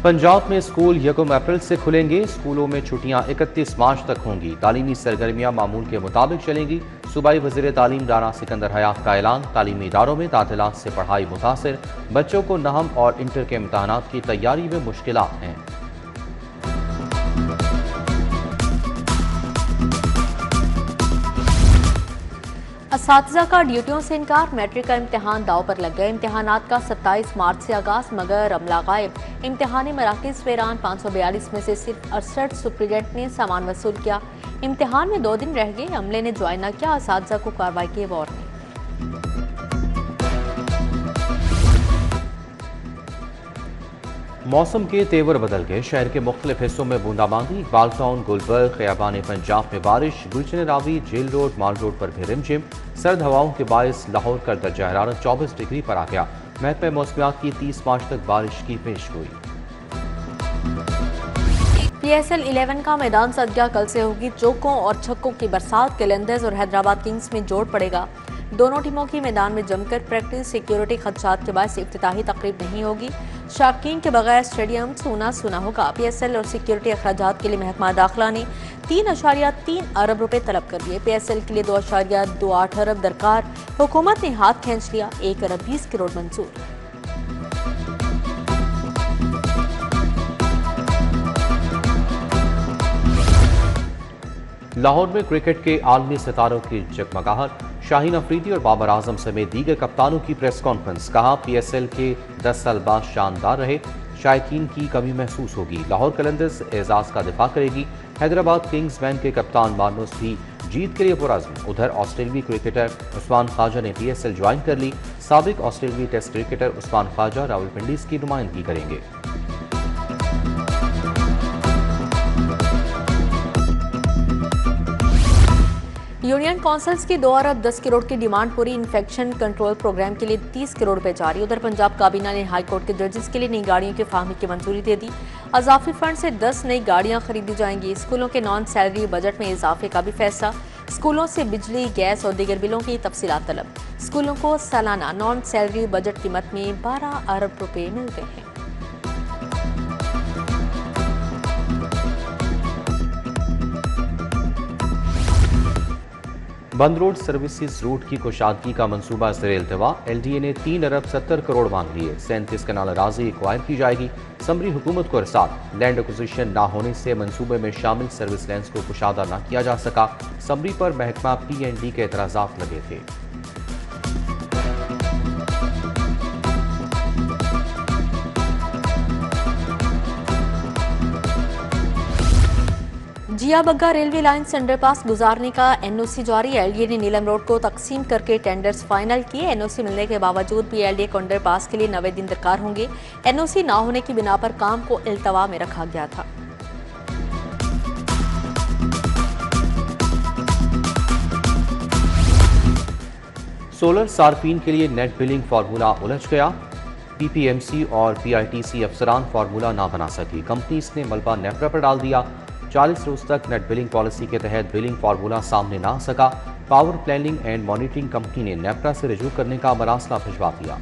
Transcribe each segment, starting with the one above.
पंजाब में स्कूल 1 अप्रैल से खुलेंगे। स्कूलों में छुट्टियां 31 मार्च तक होंगी। तालीमी सरगर्मियां मामूल के मुताबिक चलेंगी। सूबाई वज़ीर तालीम राना सिकंदर हयात का ऐलान। तालीमी इदारों में तातीलात से पढ़ाई मुतासिर। बच्चों को नहम और इंटर के इम्तहानात की तैयारी में मुश्किलात हैं। असातिज़ा का ड्यूटियों से इनकार। मैट्रिक का इम्तहान दाव पर लग गए। इम्तहानात का 27 मार्च से आगाज, मगर अमला गायब। इम्तहानी मराकज़ वेरान। 542 में से सिर्फ 68 सुप्रीडेंट ने सामान वसूल किया। इम्तहान में 2 दिन रह गए, अमले ने ज्वाइन न किया। असातिज़ा को कार्रवाई की वार्निंग। मौसम के तेवर बदल गए। शहर के मुख्तलिफ हिस्सों में बूंदाबांदी। इकबाल टाउन, गुलबर्ग, ख़ियाबान पंजाब में बारिश। गुलशन रावी, जेल रोड, माल रोड पर भी रिमझिम। सर्द हवाओं के बायस लाहौर का दर्जा हरारत 24 डिग्री पर आ गया। महकमा मौसमियात की 30 मार्च तक बारिश की पेशगोई। PSL 11 का मैदान सज गया। कल से होगी चौकों और छक्कों की बरसात। कलंदर्स और हैदराबाद किंग्स में जोड़ पड़ेगा। दोनों टीमों की मैदान में जमकर प्रैक्टिस। सिक्योरिटी खदशात के बाद इफ्तिताही तकरीब नहीं होगी। शाकीन के बगैर स्टेडियम सूना सूना होगा। PSL और सिक्योरिटी अखराजात के लिए महकमा दाखिला ने 3.3 अरब रुपए तलब कर दिए। PSL के लिए 2.28 अरब दरकार। हुकूमत ने हाथ खींच लिया। 1 अरब 20 करोड़ मंजूर। लाहौर में क्रिकेट के आलमी सितारों की जगमगाहट। शाहीन अफरीदी और बाबर आजम समेत दीगर कप्तानों की प्रेस कॉन्फ्रेंस। कहा PSL के 10 साल बाद शानदार रहे। शायकीन की कमी महसूस होगी। लाहौर कलंदर्स एजाज का दिफा करेगी। हैदराबाद किंग्स वैन के कप्तान मार्नोस भी जीत के लिए पुरज़्म। उधर ऑस्ट्रेलियाई क्रिकेटर उस्मान ख्वाजा ने PSL ज्वाइन कर ली। साबिक ऑस्ट्रेलियाई टेस्ट क्रिकेटर उस्मान ख्वाजा रावलपिंडी की नुमाइंदगी करेंगे। यूनियन काउंसिल्स की 2 अरब 10 करोड़ की डिमांड पूरी। इन्फेक्शन कंट्रोल प्रोग्राम के लिए 30 करोड़ रुपए जारी। उधर पंजाब काबीना ने हाई कोर्ट के जजेस के लिए नई गाड़ियों की फाहमी की मंजूरी दे दी। अजाफी फंड से 10 नई गाड़ियां खरीदी जाएंगी। स्कूलों के नॉन सैलरी बजट में इजाफे का भी फैसला। स्कूलों से बिजली, गैस और दीगर बिलों की तफसीलात तलब। स्कूलों को सालाना नॉन सैलरी बजट कीमत में 12 अरब रुपए मिलते हैं। बंद रोड सर्विसेज रूट की कुशादगी का मंसूबा ज़ेर-ए-इल्तिवा। LDA ने 3 अरब 70 करोड़ मांग लिए। 37 कनाल अराजी एक्वायर की जाएगी। समरी हुकूमत को इरसाल। लैंड एक्विजिशन ना होने से मंसूबे में शामिल सर्विस लैंड्स को कुशादा न किया जा सका। समरी पर महकमा PND के एतराज़ात लगे थे। जिया बग्गा रेलवे लाइन से अंडरपास गुजारने का NOC जारी। LDA ने नीलम रोड को तकसीम करके टेंडर्स फाइनल किए। NOC मिलने के बावजूद भी LDA को अंडरपास के लिए 90 दिन दरकार होंगे। NOC ना होने की बिना पर काम को इल्तवा में रखा गया था। सोलर सार्फिन के लिए नेट बिलिंग फार्मूला उलझ गया। PPMC और PITC अफसरान फार्मूला ना बना सकी। कंपनीज ने मलबा नेफ्रा पर डाल दिया। 40 रोज तक नेट बिलिंग पॉलिसी के तहत बिलिंग फार्मूला सामने ना आ सका। Power planning and monitoring company ने नेफ्रा से रजू करने का मरासला भिजवा दिया।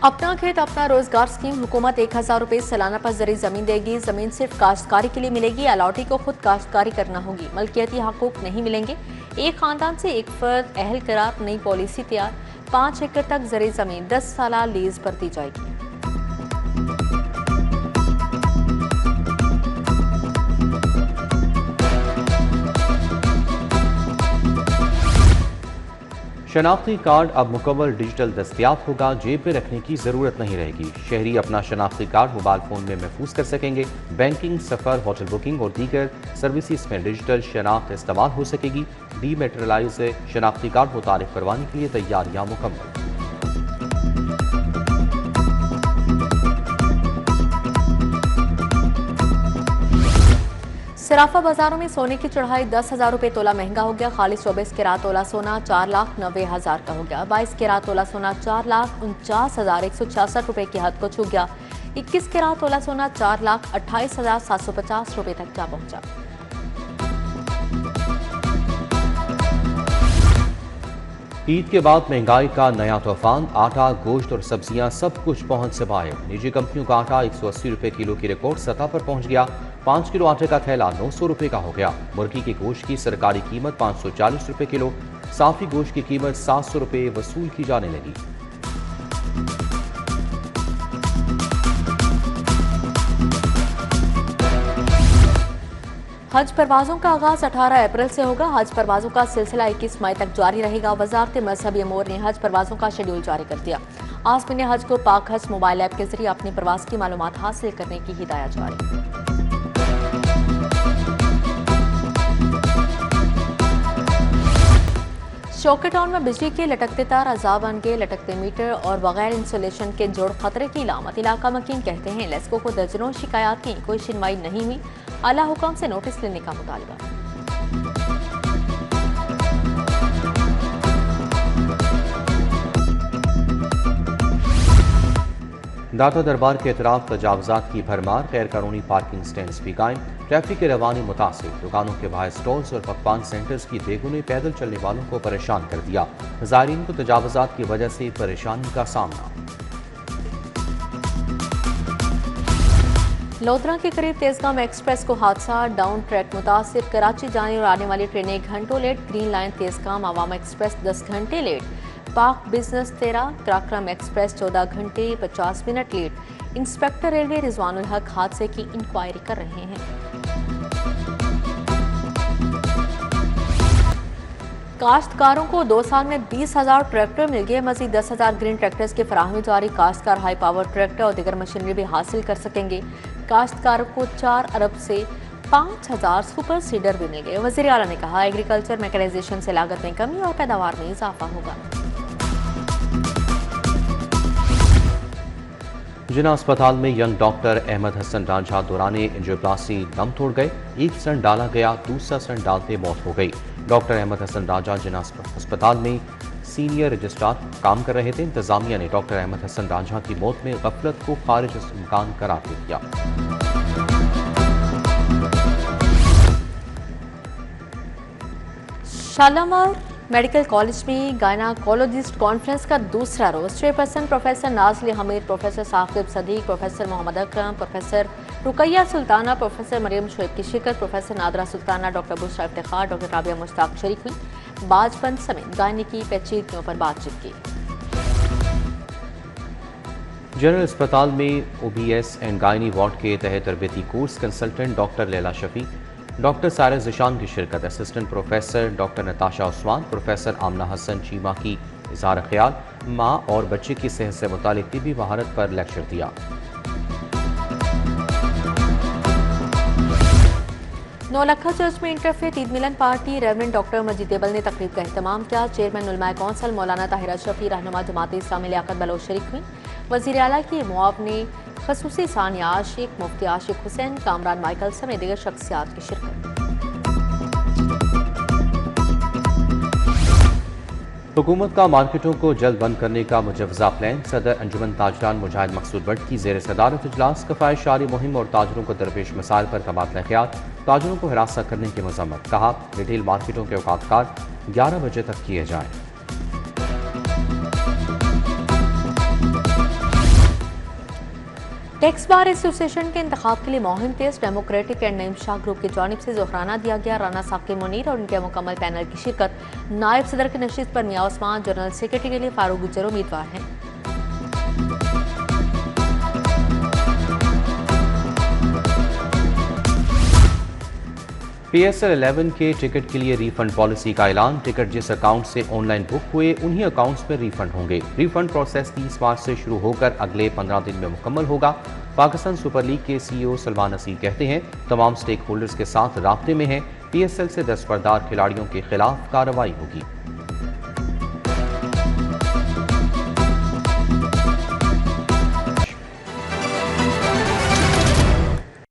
अपना खेत अपना रोजगार स्कीम। हुकूमत 1000 रुपए सालाना पर जरी जमीन देगी। जमीन सिर्फ काश्तकारी के लिए मिलेगी। अलाटी को खुद काश्तकारी करना होगी। मलकियती हकूक नहीं मिलेंगे। एक खानदान से एक फर्द अहल करार। नई पॉलिसी तैयार। 5 एकड़ तक जरी जमीन 10 साल लीज पर दी जाएगी। शनाख्ती कार्ड अब मुकम्मल डिजिटल दस्तियाब होगा। जेब में रखने की जरूरत नहीं रहेगी। शहरी अपना शनाख्ती कार्ड मोबाइल फोन में महफूज कर सकेंगे। बैंकिंग, सफर, होटल बुकिंग और दीगर सर्विसेज में डिजिटल शनाख्त इस्तेमाल हो सकेगी। डीमेटेरियलाइज शनाख्ती कार्ड मुतारिफ करवाने के लिए तैयारियां मुकम्मल। सराफा बाजारों में सोने की चढ़ाई 10,000 रुपए तोला महंगा हो गया। खालिस 24 कैरात तोला सोना 4,90,000 का हो गया। 22 कैरात तोला सोना 4,49,166 रुपए की हद को छू गया। 21 कैरात तोला सोना 4,28,750 रुपए तक जा पहुंचा। ईद के बाद महंगाई का नया तूफान, आटा, गोश्त और सब्जियां सब कुछ पहुंच से बाहर। निजी कंपनियों का आटा 180 रुपए किलो की रिकॉर्ड सतह पर पहुंच गया। 5 किलो आटे का थैला 900 रुपए का हो गया। मुर्गी के गोश्त की सरकारी कीमत 540 रुपए किलो, साफी गोश्त की कीमत 700 रुपए वसूल की जाने लगी। हज परवाजों का आगाज 18 अप्रैल से होगा। हज परवाजों का सिलसिला 21 मई तक जारी रहेगा। वजारत मजहबी अमूर ने हज परवाजों का शेड्यूल जारी कर दिया। आज़मीन हज को पाक हज मोबाइल ऐप के जरिए अपनी प्रवास की मालूमात हासिल करने की हिदायत जारी। शौके टाउन में बिजली के लटकते तार, अजाब बन गए, लटकते मीटर और बगैर इंसुलेशन के जोड़ खतरे की इलामत। इलाका मकीन कहते हैं लेस्को को दर्जनों शिकायत की, कोई सुनवाई नहीं हुई। आला हुकाम से नोटिस लेने का मुतालबा। दाता दरबार के अतराफ तजावजात की भरमार, गैर कानूनी पार्किंग स्टैंड भी कायम, ट्रैफिक के रवानी मुतासिर। दुकानों के बाहर स्टॉल्स और पकवान सेंटर्स की देगुने पैदल चलने वालों को परेशान कर दिया। ज़ायरीन को तजावजात की वजह से परेशानी का सामना। लोधरा के करीब तेजगाम एक्सप्रेस को हादसा, डाउन ट्रैक मुतासिर। कराची जाने और आने वाली ट्रेनें घंटों लेट। ग्रीन लाइन तेजगाम आवाम एक्सप्रेस 10 घंटे लेट। पाक बिजनेस 13, कराक्रम एक्सप्रेस 14 घंटे 50 minute late. Inspector railway Rizwanul Haq हादसे की इंक्वायरी कर रहे हैं। काश्तकारों को 2 साल में 20,000 ट्रैक्टर मिल गए। मजीद 10,000 ग्रीन ट्रैक्टर्स की फराहमी जारी। काश्तकार हाई पावर ट्रैक्टर और दीगर मशीनरी भी हासिल कर सकेंगे। काश्तकारों को 4 अरब से 5,000 सुपर सीडर भी मिल गए। वज़ीर आला ने कहा एग्रीकल्चर मैकेनाइजेशन से लागत में कमी और पैदावार में इजाफा होगा। जिना अस्पताल में यंग डॉक्टर अहमद हसन रांझा दौराने एंजियोप्लास्टी दम तोड़ गए। एक स्टंट डाला गया, दूसरा स्टंट डालते मौत हो गई। डॉक्टर अहमद हसन रांझा जिना अस्पताल में सीनियर रजिस्ट्रार काम कर रहे थे। इंतजामिया ने डॉक्टर अहमद हसन रांझा की मौत में गफलत को खारिज इम्कान करार दे दिया। शालामार मेडिकल कॉलेज में गायनाकोलॉजिस्ट कॉन्फ्रेंस का दूसरा रोज। Chairperson professor Nazil Hameed, professor Saqib Sadiq, professor Mohammad Akram, professor Ruqaiya Sultana, professor Maryam Shoaib की शिरकत। Professor Nadra Sultana, doctor Bushra Iftikhar, doctor Rabia Mushtaq शरीक हुई। बाजपन समेत गायनी की पेचीदगियों पर बातचीत की। जनरल अस्पताल में OBS एंड गायनी वार्ड के तहत तरबेती course consultant doctor Laila Shafi, doctor Saris Zeeshan की शिरकत। Assistant professor doctor Natasha Usman, professor Amna Hasan Cheema की इज़हार ख्याल। माँ और बच्चे की सेहत से मुतालिक तिब्बी महारत पर लेक्चर दिया। नौलखा चर्च में इंटरफेथ ईद मिलन पार्टी। रेवरेंड डॉक्टर मजीद देबल ने तकरीब का एहतमाम किया। चेयरमैन उलमाए कौंसल मौलाना ताहिरा शफी, रहनुमा जमात इस्लामी लियाकत बलोच शरीक हुई। वज़ीर आला की मुआवने खसूसी सानिया आशिक, मुफ्ती आशिक हुसैन, कामरान माइकल समेत दीगर शख्सियात की शिरकत। हुकूमत का मार्केटों को जल्द बंद करने का मुजवजा प्लान। सदर अंजुमन ताजरान मुजाहिद मकसूद भट्ट की ज़ेर सदारत इजलास। कफ़ायश जारी मुहिम और ताजरों को दरपेश मसाइल पर तबादला ख्याल। ताजरों को हिरासत करने की मजम्मत। कहा रिटेल मार्केटों के औकात 11 बजे तक किए जाएं। टैक्स बार एसोसिएशन के इंतखाब के लिए मुहिम तेज। Democratic and Naeem Shah group की जानिब से जोहराना दिया गया। राना साकिब मुनीर और उनके मुकम्मल पैनल की शिरकत। नायब सदर की नशिस्त पर मियां उस्मान, जनरल सेक्रेटरी के लिए फारूक गुज्जर उम्मीदवार हैं। PSL 11 के टिकट के लिए रिफंड पॉलिसी का ऐलान। टिकट जिस अकाउंट से ऑनलाइन बुक हुए उन्हीं अकाउंट्स में रिफंड होंगे। रिफंड प्रोसेस 30 मार्च से शुरू होकर अगले 15 दिन में मुकम्मल होगा। पाकिस्तान सुपर लीग के CEO सलमान नसीर कहते हैं तमाम स्टेक होल्डर्स के साथ राब्ते में हैं। PSL से दस्तबरदार खिलाड़ियों के खिलाफ कार्रवाई होगी।